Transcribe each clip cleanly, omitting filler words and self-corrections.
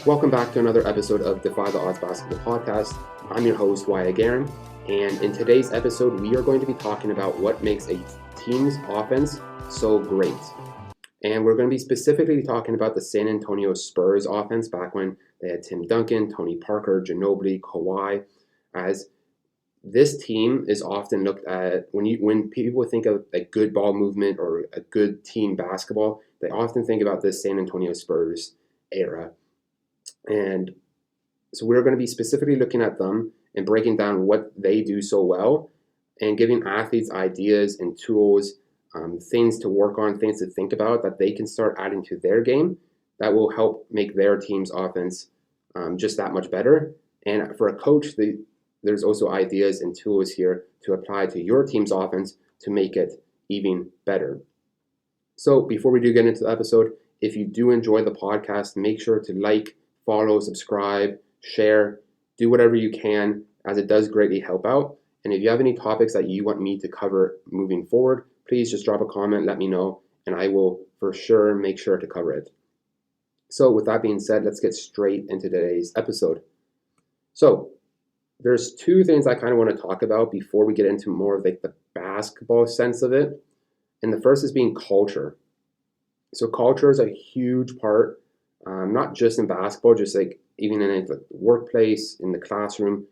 Welcome back to another episode of Defy the Odds Basketball podcast. I'm your host, Wyatt Guerin, and in today's episode, we are going to be talking about what makes a team's offense so great. And we're going to be specifically talking about the San Antonio Spurs offense back when they had Tim Duncan, Tony Parker, Ginobili, Kawhi. As this team is often looked at when people think of a good ball movement or a good team basketball, they often think about this San Antonio Spurs era. And so we're going to be specifically looking at them and breaking down what they do so well and giving athletes ideas and tools, things to work on, things to think about that they can start adding to their game that will help make their team's offense just that much better. And for a coach, there's also ideas and tools here to apply to your team's offense to make it even better. So before we do get into the episode, if you do enjoy the podcast, make sure to like, follow, subscribe, share, do whatever you can, as it does greatly help out. And if you have any topics that you want me to cover moving forward, please just drop a comment, let me know, and I will for sure make sure to cover it. So with that being said, let's get straight into today's episode. So there's two things I kind of want to talk about before we get into more of like the basketball sense of it. And the first is being culture. So culture is a huge part, not just in basketball, just like even in the workplace, in the classroom.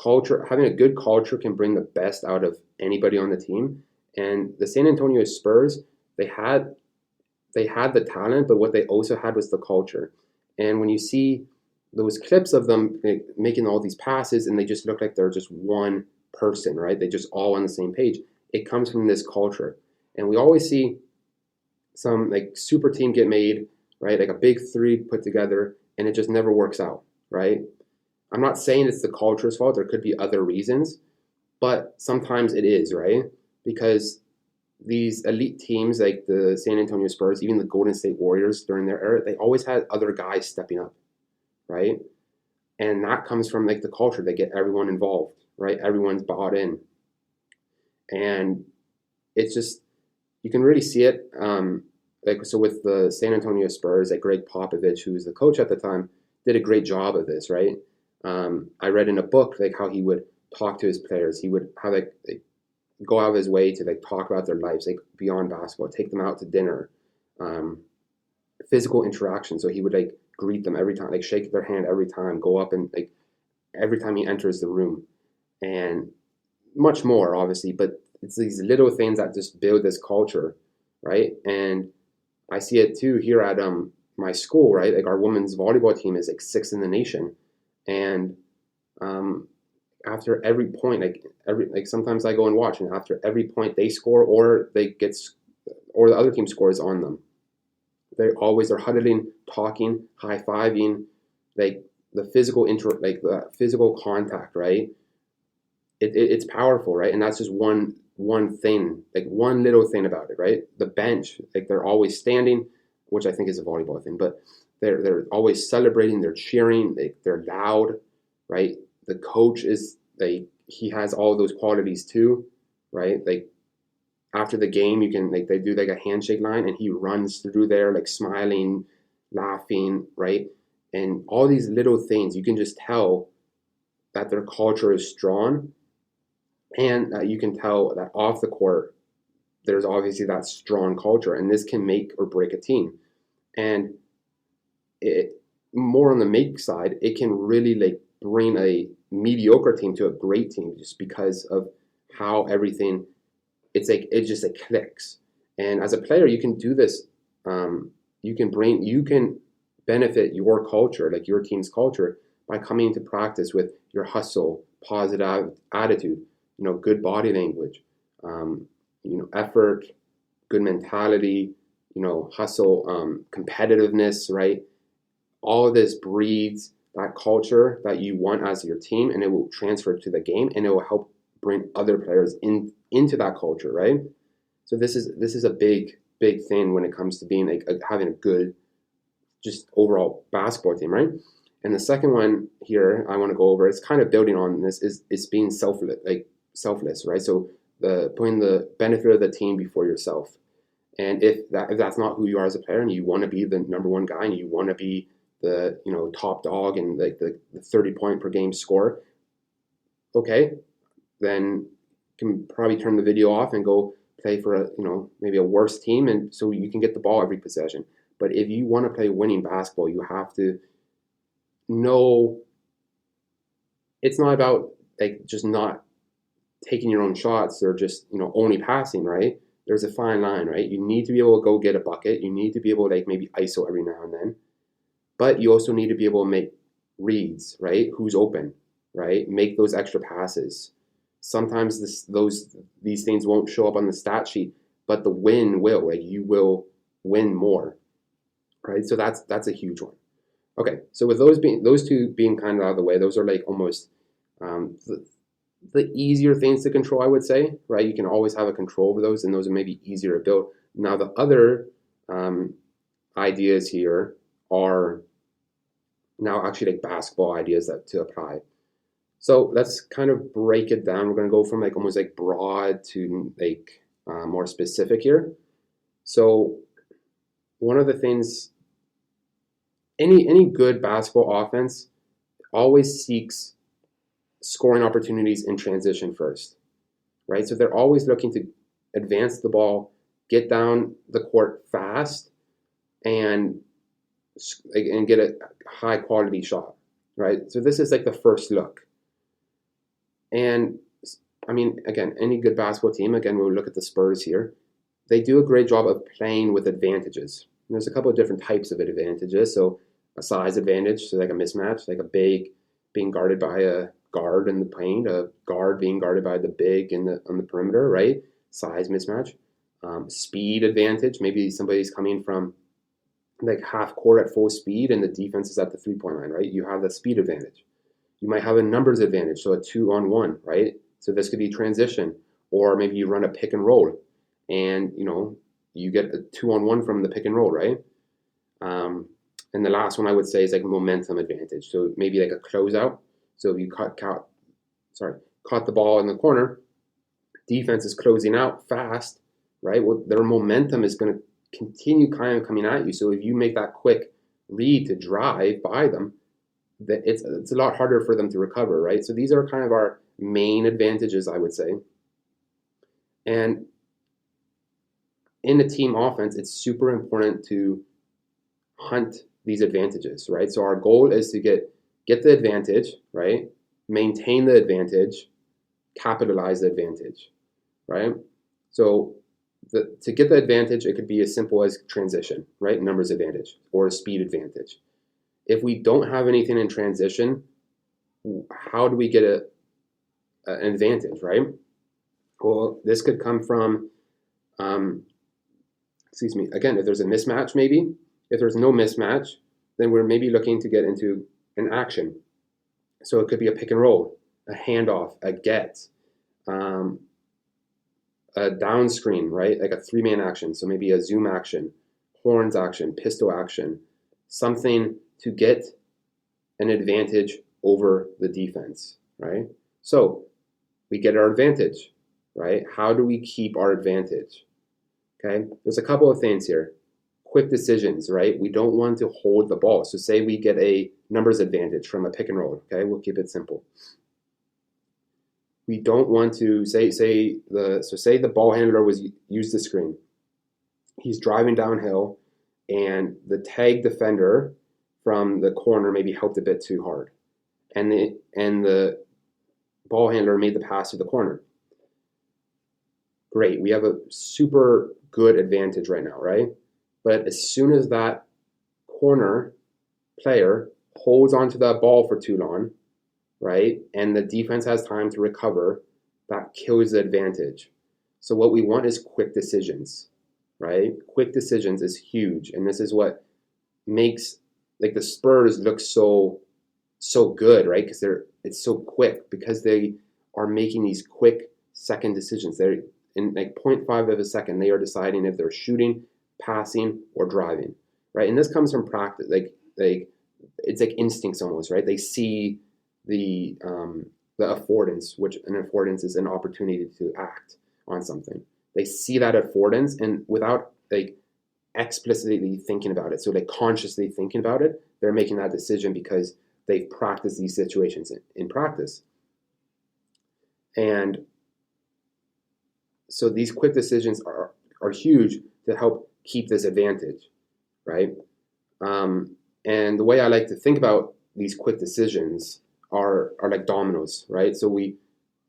Culture, having a good culture can bring the best out of anybody on the team. And the San Antonio Spurs, they had the talent, but what they also had was the culture. And when you see those clips of them making all these passes and they just look like they're just one person, right? They just all on the same page. It comes from this culture. And we always see some like super team get made, right? Like a big three put together and it just never works out, right? I'm not saying it's the culture's fault. There could be other reasons, but sometimes it is, right? Because these elite teams like the San Antonio Spurs, even the Golden State Warriors during their era, they always had other guys stepping up, right? And that comes from like the culture. They get everyone involved, right? Everyone's bought in. And it's just, you can really see it. So with the San Antonio Spurs, like Greg Popovich, who was the coach at the time, did a great job of this, right? I read in a book like how he would talk to his players. He would have like go out of his way to like talk about their lives, like beyond basketball, take them out to dinner, physical interaction. So he would like greet them every time, like shake their hand every time, go up and like every time he enters the room, and much more obviously. But it's these little things that just build this culture, right? And I see it too here at my school, right? Like our women's volleyball team is like 6th in the nation, and after every point, like sometimes I go and watch, and after every point they score or or the other team scores on them, they're huddling, talking, high fiving, like the the physical contact, right? It's powerful, right? And that's just one thing, like one little thing about it, right? The bench, like they're always standing, which I think is a volleyball thing, but they're always celebrating, they're cheering, they're loud, right? The coach is he has all those qualities too, right? Like after the game, you can they do like a handshake line, and he runs through there like smiling, laughing, right? And all these little things, you can just tell that their culture is strong, and you can tell that off the court, there's obviously that strong culture, and this can make or break a team. And more on the make side, it can really like bring a mediocre team to a great team just because of how everything, it just like clicks. And as a player, you can do this. You can benefit your culture, like your team's culture, by coming into practice with your hustle, positive attitude, good body language, effort, good mentality, hustle, competitiveness, right? All of this breeds that culture that you want as your team, and it will transfer to the game, and it will help bring other players into that culture, right? So this is a big thing when it comes to being like having a good, just overall basketball team, right? And the second one here I want to go over, it's kind of building on this, is being selfless, right? So putting the benefit of the team before yourself. And if that's not who you are as a player, and you want to be the number one guy, and you want to be top dog and like the 30-point per game score, okay, then you can probably turn the video off and go play for maybe a worse team, and so you can get the ball every possession. But if you want to play winning basketball, you have to know it's not about like just not taking your own shots or just only passing, right? There's a fine line, right? You need to be able to go get a bucket. You need to be able to like maybe ISO every now and then, but you also need to be able to make reads, right? Who's open, right? Make those extra passes. Sometimes these things won't show up on the stat sheet, but the win will. Like you will win more, right? So that's a huge one. Okay, so with those two being kind of out of the way, those are like almost the easier things to control, I would say, right? You can always have a control over those, and those are maybe easier to build. Now the other ideas here are now actually like basketball ideas to apply. So let's kind of break it down. We're going to go from like almost like broad to like more specific here. So one of the things, any good basketball offense always seeks scoring opportunities in transition first, right? So they're always looking to advance the ball, get down the court fast, and get a high quality shot, right? So this is like the first look. And I mean, again, any good basketball team, again, we'll look at the Spurs here. They do a great job of playing with advantages. And there's a couple of different types of advantages. So a size advantage, so like a mismatch, like a big being guarded by a guard in the paint, a guard being guarded by the big on the perimeter, right? Size mismatch. Speed advantage, maybe somebody's coming from like half court at full speed and the defense is at the 3-point line, right? You have the speed advantage. You might have a numbers advantage, so a 2-on-1, right? So this could be transition, or maybe you run a pick and roll and you get a 2-on-1 from the pick and roll, right? And the last one I would say is like momentum advantage. So maybe like a closeout. So if you caught the ball in the corner, defense is closing out fast, right? Well, their momentum is going to continue kind of coming at you. So if you make that quick read to drive by them, that it's a lot harder for them to recover, right? So these are kind of our main advantages, I would say. And in a team offense, it's super important to hunt these advantages, right? So our goal is to get the advantage, right? Maintain the advantage, capitalize the advantage, right? So to get the advantage, it could be as simple as transition, right? Numbers advantage or a speed advantage. If we don't have anything in transition, how do we get an advantage, right? Well, this could come from, again, if there's a mismatch, maybe. If there's no mismatch, then we're maybe looking to get into an action. So it could be a pick and roll, a handoff, a get, a down screen, right? Like a 3-man action. So maybe a zoom action, horns action, pistol action, something to get an advantage over the defense, right? So we get our advantage, right? How do we keep our advantage? Okay, there's a couple of things here. Quick decisions, right? We don't want to hold the ball. So say we get a numbers advantage from a pick and roll, okay? We'll keep it simple. We don't want to say the ball handler used the screen. He's driving downhill and the tag defender from the corner maybe helped a bit too hard. And the ball handler made the pass to the corner. Great, we have a super good advantage right now, right? But as soon as that corner player holds onto that ball for too long, right, and the defense has time to recover, that kills the advantage. So what we want is quick decisions, right? Quick decisions is huge, and this is what makes like the Spurs look so good, right? Because it's so quick, because they are making these quick second decisions. They're in like 0.5 of a second, they are deciding if they're shooting, passing, or driving, right? And this comes from practice, like it's like instincts almost, right? They see the affordance, which an affordance is an opportunity to act on something. They see that affordance, and without like explicitly thinking about it. So like consciously thinking about it, they're making that decision because they've practiced these situations in practice. And so these quick decisions are huge to help keep this advantage, right? And the way I like to think about these quick decisions are like dominoes, right? So we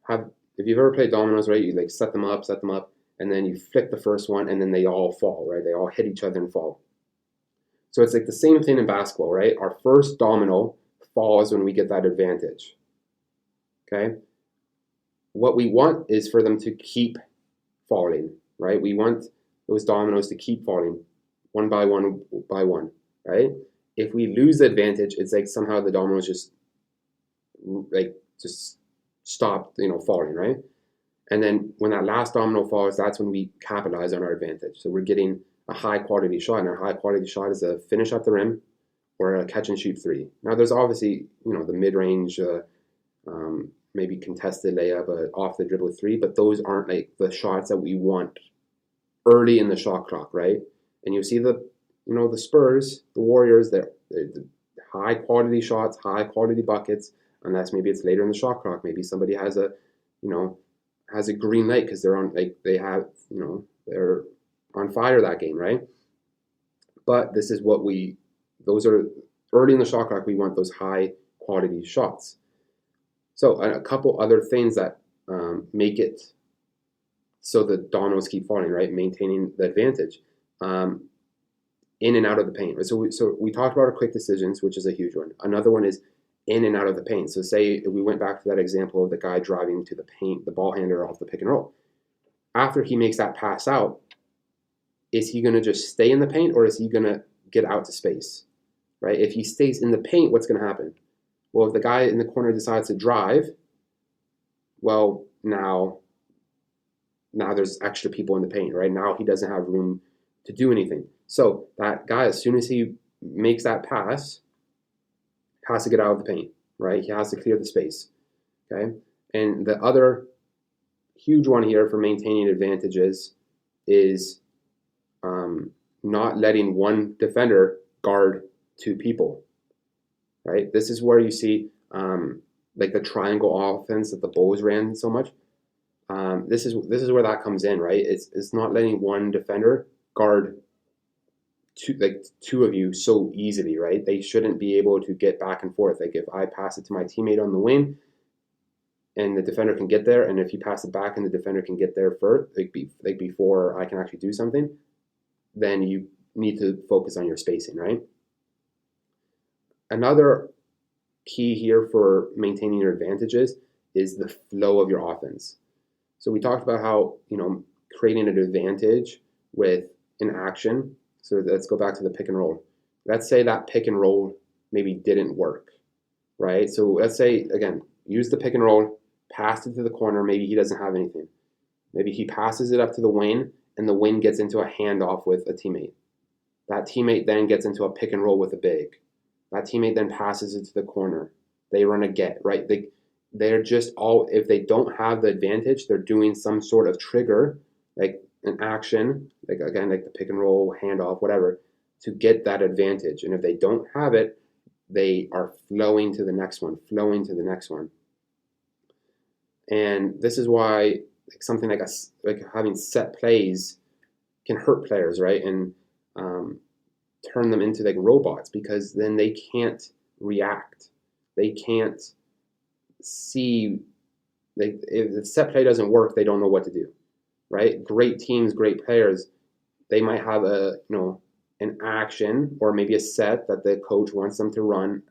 have, if you've ever played dominoes, right, you like set them up, and then you flick the first one, and then they all fall, right? They all hit each other and fall. So it's like the same thing in basketball, right? Our first domino falls when we get that advantage, okay? What we want is for them to keep falling, right? We want those dominoes to keep falling one by one, right? If we lose the advantage, it's like somehow the dominoes just stop, falling, right? And then when that last domino falls, that's when we capitalize on our advantage. So we're getting a high quality shot, and a high quality shot is a finish at the rim or a catch and shoot three. Now there's obviously, the mid range, maybe contested layup, off the dribble three, but those aren't like the shots that we want early in the shot clock, right? And you see the Spurs, the Warriors, they're high quality shots, high quality buckets, unless maybe it's later in the shot clock. Maybe somebody has a green light because they're on, they're on fire that game, right? But this is those are early in the shot clock. We want those high quality shots. So a couple other things that make it so the dominoes keep falling, right? Maintaining the advantage. In and out of the paint. Right? So we talked about our quick decisions, which is a huge one. Another one is in and out of the paint. So say we went back to that example of the guy driving to the paint, the ball handler off the pick and roll. After he makes that pass out, is he going to just stay in the paint, or is he going to get out to space, right? If he stays in the paint, what's going to happen? Well, if the guy in the corner decides to drive, well, now there's extra people in the paint, right? Now he doesn't have room to do anything. So that guy, as soon as he makes that pass, has to get out of the paint, right? He has to clear the space, okay? And the other huge one here for maintaining advantages is not letting one defender guard two people, right? This is where you see like the triangle offense that the Bulls ran so much. This is where that comes in, right? It's not letting one defender guard two of you so easily, right? They shouldn't be able to get back and forth. Like if I pass it to my teammate on the wing, and the defender can get there, and if you pass it back and the defender can get there first, before I can actually do something, then you need to focus on your spacing, right? Another key here for maintaining your advantages is the flow of your offense. So we talked about how, creating an advantage with an action. So let's go back to the pick and roll. Let's say that pick and roll maybe didn't work, right? So let's say, again, use the pick and roll, pass it to the corner. Maybe he doesn't have anything. Maybe he passes it up to the wing, and the wing gets into a handoff with a teammate. That teammate then gets into a pick and roll with a big. That teammate then passes it to the corner. They run a get, right? They're just all, if they don't have the advantage, they're doing some sort of trigger, like an action, like the pick and roll, handoff, whatever, to get that advantage. And if they don't have it, they are flowing to the next one. And this is why something like having set plays can hurt players, right? And turn them into like robots, because then they can't react. They can't see, if the set play doesn't work, they don't know what to do, right? Great teams, great players, they might have an action or maybe a set that the coach wants them to run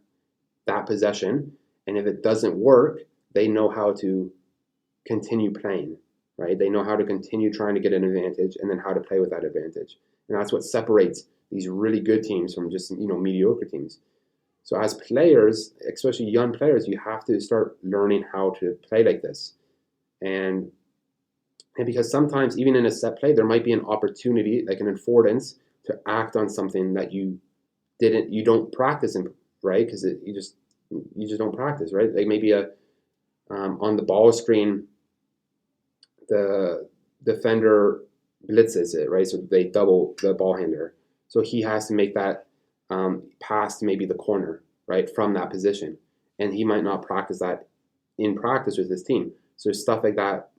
that possession, and if it doesn't work, they know how to continue playing, right? They know how to continue trying to get an advantage, and then how to play with that advantage. And that's what separates these really good teams from just mediocre teams. So as players, especially young players, you have to start learning how to play like this. And because sometimes even in a set play, there might be an opportunity, like an affordance, to act on something that you don't practice in, right? Because you just don't practice, right? Like maybe on the ball screen, the defender blitzes it, right? So they double the ball handler. So he has to make that pass to maybe the corner, right, from that position. And he might not practice that in practice with his team. So stuff like that,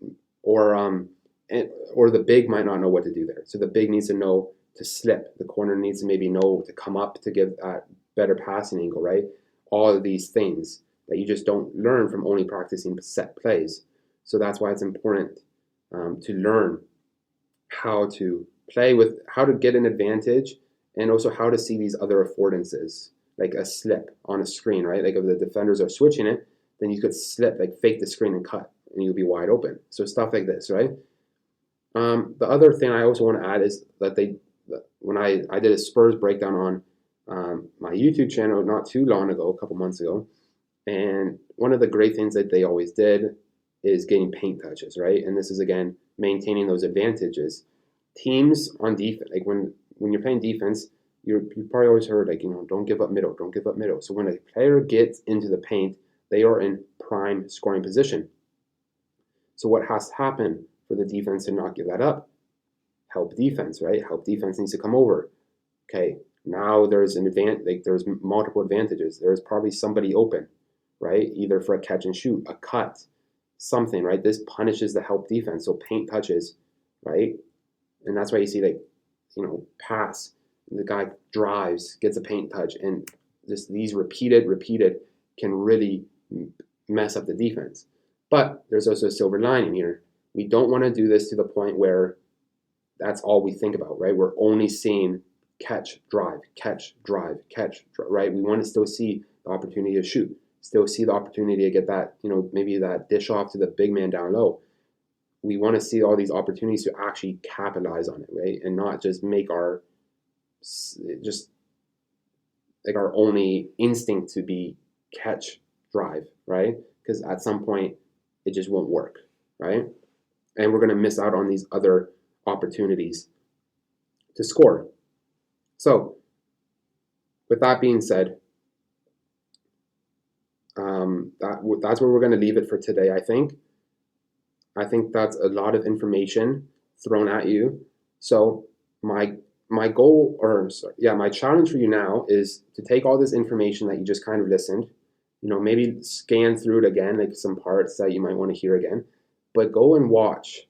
or the big might not know what to do there. So the big needs to know to slip. The corner needs to maybe know to come up to give that better passing angle, right? All of these things that you just don't learn from only practicing set plays. So that's why it's important to learn how to play with, how to get an advantage, and also how to see these other affordances, like a slip on a screen, right? Like if the defenders are switching it, then you could slip, like fake the screen and cut, and you'll be wide open. So stuff like this, right? The other thing I also want to add is that when I did a Spurs breakdown on my YouTube channel not too long ago, a couple months ago, and one of the great things that they always did is getting paint touches, right? And this is, again, maintaining those advantages. Teams on defense, like when you're playing defense, you probably always heard, like, don't give up middle, don't give up middle. So when a player gets into the paint, they are in prime scoring position. So what has to happen for the defense to not give that up? Help defense, right? Help defense needs to come over. Okay, now there's an advantage, like there's multiple advantages. There's probably somebody open, right? Either for a catch and shoot, a cut, something, right? This punishes the help defense. So paint touches, right? And that's why you see, like, pass, the guy drives, gets a paint touch, and just these repeated can really mess up the defense. But there's also a silver lining here. We don't want to do this to the point where that's all we think about, right? We're only seeing catch, drive, right? We want to still see the opportunity to shoot, still see the opportunity to get that, maybe that dish off to the big man down low. We want to see all these opportunities to actually capitalize on it, right? And not just make our only instinct to be catch, drive, right? Because at some point it just won't work, right? And we're going to miss out on these other opportunities to score. So with that being said, that's where we're going to leave it for today. I think that's a lot of information thrown at you. So my goal, my challenge for you now is to take all this information that you just kind of listened, maybe scan through it again, like some parts that you might want to hear again, but go and watch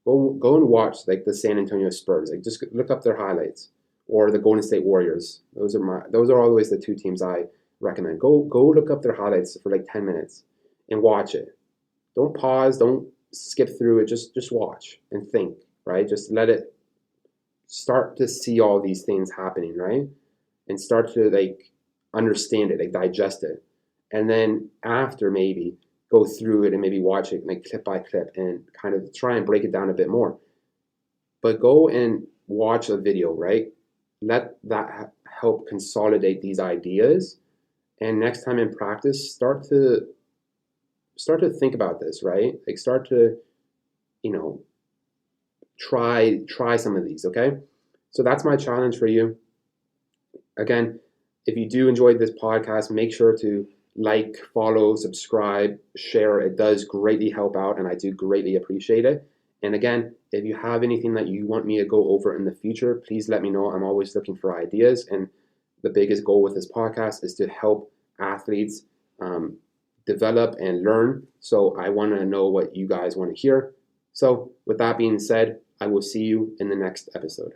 like the San Antonio Spurs. Like just look up their highlights, or the Golden State Warriors. Those are always the two teams I recommend. Go look up their highlights for like 10 minutes and watch it. Don't pause, don't skip through it, just watch and think, right? Just let it start to see all these things happening, right? And start to like understand it, like digest it. And then after, maybe go through it and maybe watch it like clip by clip and kind of try and break it down a bit more. But go and watch a video, right? Let that help consolidate these ideas. And next time in practice, start to think about this, right? Like start to, try some of these, okay? So that's my challenge for you. Again, if you do enjoy this podcast, make sure to like, follow, subscribe, share. It does greatly help out, and I do greatly appreciate it. And again, if you have anything that you want me to go over in the future, please let me know. I'm always looking for ideas, and the biggest goal with this podcast is to help athletes develop and learn. So I want to know what you guys want to hear. So with that being said, I will see you in the next episode.